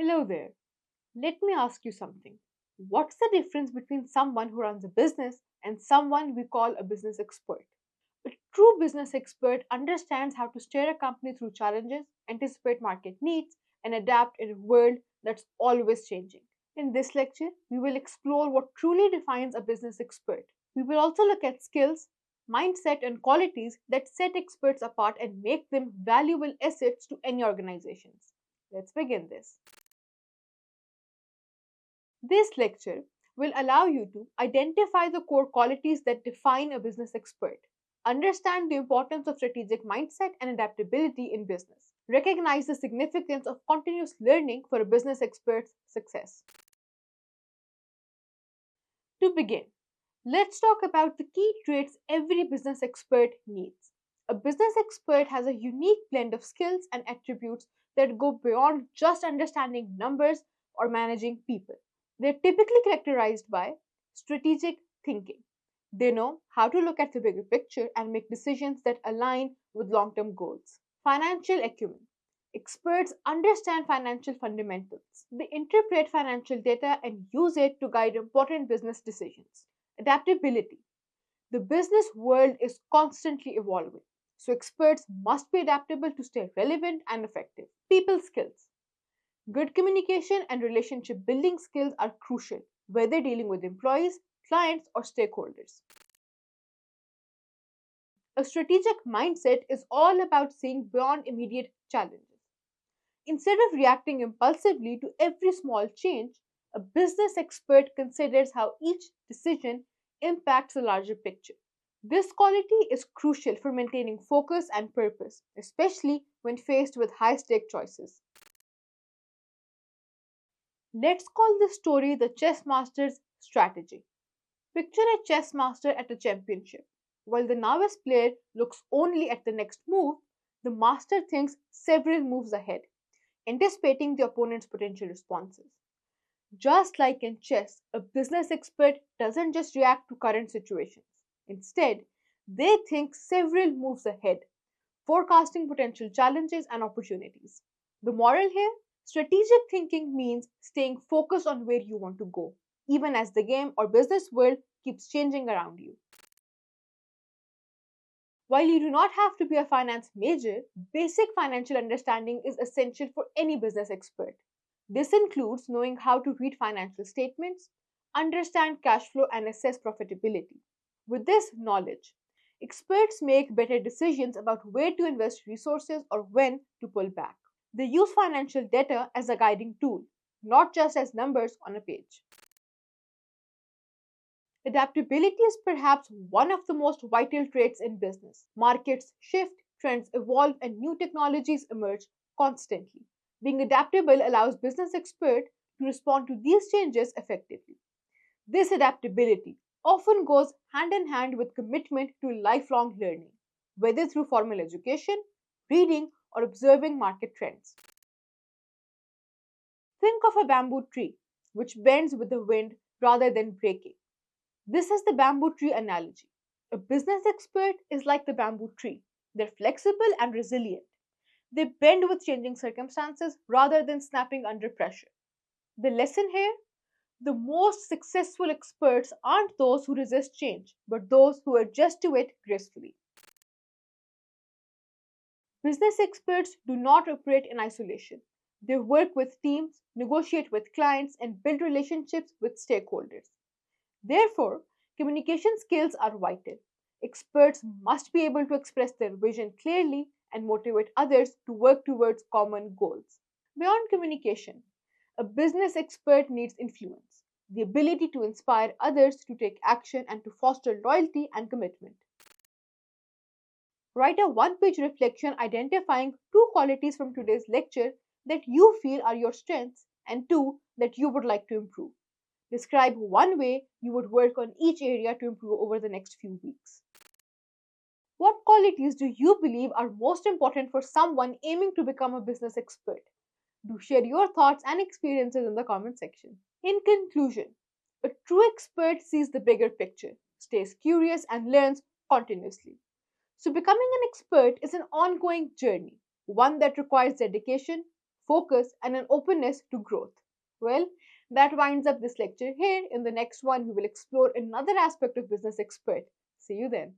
Hello there. Let me ask you something. What's the difference between someone who runs a business and someone we call a business expert? A true business expert understands how to steer a company through challenges, anticipate market needs, and adapt in a world that's always changing. In this lecture, we will explore what truly defines a business expert. We will also look at skills, mindset, and qualities that set experts apart and make them valuable assets to any organizations. Let's begin this. This lecture will allow you to identify the core qualities that define a business expert, understand the importance of strategic mindset and adaptability in business, recognize the significance of continuous learning for a business expert's success. To begin, let's talk about the key traits every business expert needs. A business expert has a unique blend of skills and attributes that go beyond just understanding numbers or managing people. They're typically characterized by strategic thinking. They know how to look at the bigger picture and make decisions that align with long term goals. Financial acumen. Experts understand financial fundamentals. They interpret financial data and use it to guide important business decisions. Adaptability. The business world is constantly evolving, so experts must be adaptable to stay relevant and effective. People skills. Good communication and relationship building skills are crucial, whether dealing with employees, clients, or stakeholders. A strategic mindset is all about seeing beyond immediate challenges. Instead of reacting impulsively to every small change, a business expert considers how each decision impacts the larger picture. This quality is crucial for maintaining focus and purpose, especially when faced with high stake choices. Let's call this story the chess master's strategy. Picture a chess master at a championship. While the novice player looks only at the next move, the master thinks several moves ahead, anticipating the opponent's potential responses. Just like in chess, a business expert doesn't just react to current situations. Instead, they think several moves ahead, forecasting potential challenges and opportunities. The moral here: strategic thinking means staying focused on where you want to go, even as the game or business world keeps changing around you. While you do not have to be a finance major, basic financial understanding is essential for any business expert. This includes knowing how to read financial statements, understand cash flow, and assess profitability. With this knowledge, experts make better decisions about where to invest resources or when to pull back. They use financial data as a guiding tool, not just as numbers on a page. Adaptability is perhaps one of the most vital traits in business. Markets shift, trends evolve, and new technologies emerge constantly. Being adaptable allows business experts to respond to these changes effectively. This adaptability often goes hand in hand with commitment to lifelong learning, whether through formal education, reading, or observing market trends. Think of a bamboo tree, which bends with the wind rather than breaking. This is the bamboo tree analogy. A business expert is like the bamboo tree. They're flexible and resilient. They bend with changing circumstances rather than snapping under pressure. The lesson here: the most successful experts aren't those who resist change, but those who adjust to it gracefully. Business experts do not operate in isolation. They work with teams, negotiate with clients, and build relationships with stakeholders. Therefore, communication skills are vital. Experts must be able to express their vision clearly and motivate others to work towards common goals. Beyond communication, a business expert needs influence, the ability to inspire others to take action and to foster loyalty and commitment. Write a one-page reflection identifying two qualities from today's lecture that you feel are your strengths and two that you would like to improve. Describe one way you would work on each area to improve over the next few weeks. What qualities do you believe are most important for someone aiming to become a business expert? Do share your thoughts and experiences in the comment section. In conclusion, a true expert sees the bigger picture, stays curious, and learns continuously. So, becoming an expert is an ongoing journey, one that requires dedication, focus, and an openness to growth. Well, that winds up this lecture here. In the next one, we will explore another aspect of business expert. See you then.